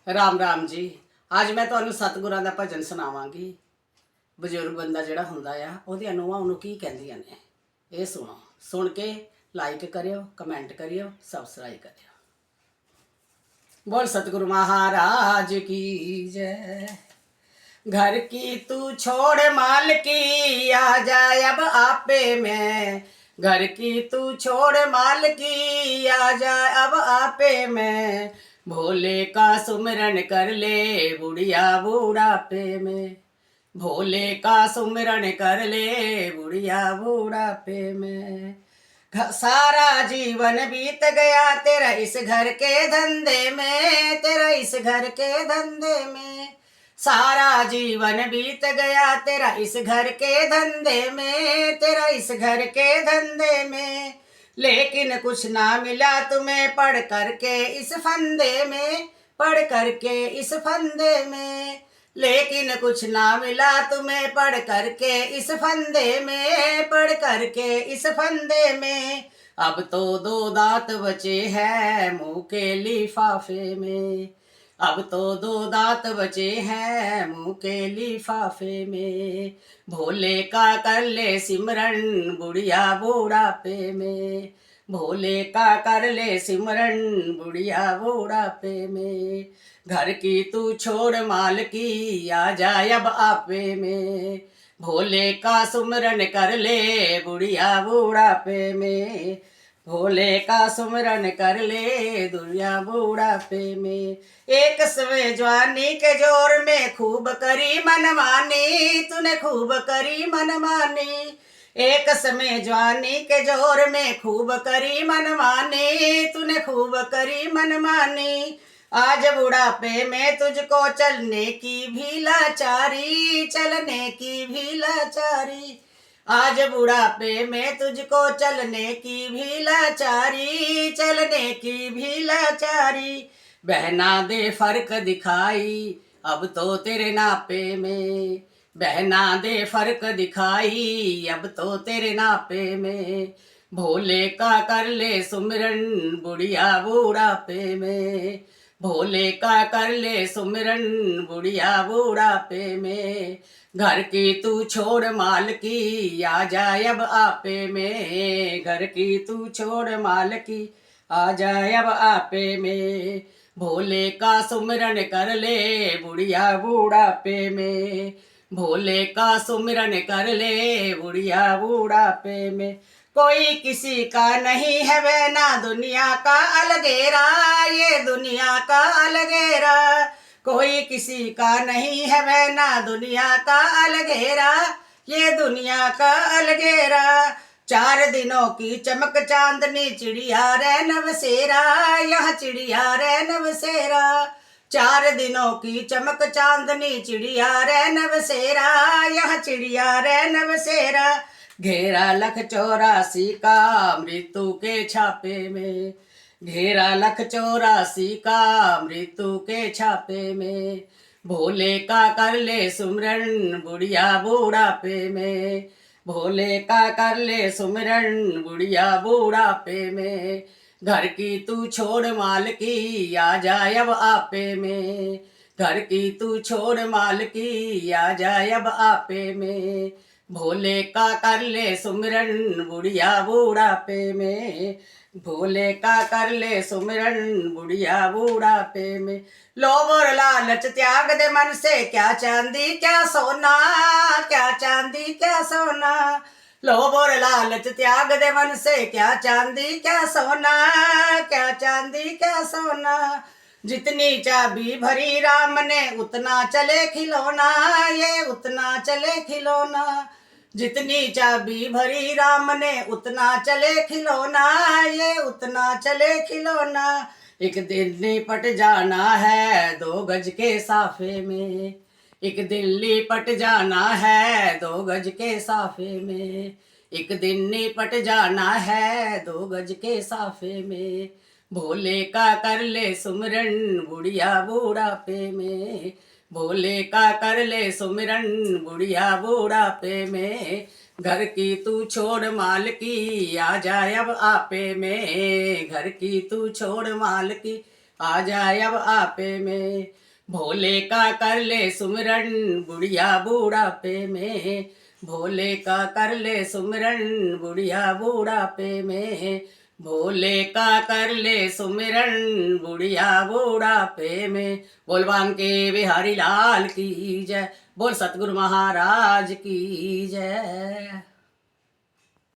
राम राम जी। आज मैं ਤੁਹਾਨੂੰ ਸਤਿਗੁਰਾਂ ਦਾ ਭਜਨ ਸੁਣਾਵਾਂਗੀ। ਬਜ਼ੁਰਗ ਬੰਦਾ ਜਿਹੜਾ ਹੁੰਦਾ ਆ ਉਹਦੀਆਂ ਨੂੰਹਾਂ ਉਹਨੂੰ ਕੀ ਕਹਿੰਦੀਆਂ ਨੇ, ਇਹ ਸੁਣੋ। ਸੁਣ ਕੇ ਲਾਈਕ ਕਰਿਓ, ਕਮੈਂਟ ਕਰਿਓ, ਸਬਸਕ੍ਰਾइब करियो। बोल सतगुरु महाराज की जय। घर की तू छोड़ माल की आ जाए अब आपे में। घर की तू छोड़ माल की आ जाए अब आपे में। भोले का सुमिरन कर ले बुढ़िया बूढ़ापे में। भोले का सुमिरन कर ले बुढ़िया बूढ़ापे में। सारा जीवन बीत गया तेरा इस घर के धंधे में। तेरा इस घर के धंधे में सारा जीवन बीत गया तेरा इस घर के धंधे में। तेरा इस घर के धंधे में लेकिन कुछ ना मिला तुम्हें पढ़ करके इस फंदे में। पढ़ करके इस फंदे में लेकिन कुछ ना मिला तुम्हें पढ़ करके इस फंदे में। पढ़ करके इस फंदे में अब तो दो दांत बचे हैं मुंह के लिफाफे में। अब तो दो दांत बचे हैं मुंह के लिफाफे में। भोले का कर ले सिमरन बुढ़िया बूढ़ापे में। भोले का कर ले सिमरन बुढ़िया बूढ़ापे में। घर की तू छोड़ माल की आ जाए अब आपे में। भोले का सुमरन कर ले बुढ़िया बूढ़ापे में। भोले का सुमरन कर ले दुनिया बूढ़ापे में। एक सवे जवानी के जोर में खूब करी मनमानी। तूने खूब करी मनमानी। एक समय जवानी के जोर में खूब करी मनमानी। तूने खूब करी मनमानी। आज बुढ़ापे में तुझको चलने की भी लाचारी। चलने की भी लाचारी। आज बुढ़ापे में तुझको चलने की भी लाचारी। चलने की भी लाचारी। बहना दे फर्क दिखाई अब तो तेरे नापे में। बहना दे फर्क दिखाई अब तो तेरे नापे में। भोले का कर ले सुमिरन बुढ़िया बूढ़ापे में। भोले का कर ले सुमिरन बुढ़िया बूढ़ापे में। घर की तू छोड़ माल की आ जाए अब आपे में। घर की तू छोड़ माल की आ जाए अब आपे में। भोले का सुमिरन कर ले बुढ़िया बूढ़ापे में। भोले का सुमिरन कर ले बुढ़िया बूढ़ापे में। कोई किसी का नहीं है वह ना दुनिया का अलगेरा। ये दुनिया का अलगेरा। कोई किसी का नहीं है वह ना दुनिया का अलगेरा। ये दुनिया का अलगेरा। 4 दिनों की चमक चांदनी चिड़िया रे नवसेरा। यह चिड़िया रे नवसेरा। 4 दिनों की चमक चांदनी चिड़िया रे नवसेरा। यह चिड़िया रे नवसेरा। घेरा 184 का मृत्यु के छापे में। घेरा 184 का मृत्यु के छापे में। भोले का कर ले सुमरन बुढ़िया बूढ़ापे में। भोले का कर ले सुमरन बुढ़िया बूढ़ापे में। घर की तू छोड़ माल की आ जाए अब आपे में। घर की तू छोड़ माल की आ जाए अब आपे में। भोले का कर ले सुमिरन बुढ़िया बूढ़ापे में। भोले का कर ले सुमिरन बुढ़िया बूढ़ापे में। लोभ और लालच त्याग दे मन से क्या चांदी क्या सोना। क्या चांदी क्या सोना। लोभ और लालच त्याग दे मन से क्या चांदी क्या सोना। क्या चांदी क्या सोना। जितनी चाबी भरी राम ने उतना चले खिलौना। ये उतना चले खिलौना। जितनी चाबी भरी राम ने उतना चले खिलौना। ये उतना चले खिलौना। एक दिन लिपट जाना है 2 गज के साफे में। एक दिन लिपट जाना है 2 गज के साफे में। एक दिन लिपट जाना है 2 गज के साफे में। भोले का कर ले सुमिरन बुढ़िया बूढ़ापे में। भोले का कर ले सुमिरन बुढ़िया बूढ़ापे में। घर की तू छोड़ माल की आ जाए अब आपे में। घर की तू छोड़ माल की आ जाए अब आपे में, भोले का कर ले सुमिरन बुढ़िया बूढ़ापे में, भोले का कर ले सुमिरन बुढ़िया बूढ़ापे में, भोले का कर ले सुमिरन बुढ़िया बूढ़ापे में। बोल बांके बिहारी लाल की जय, बोल सतगुरु महाराज की जय।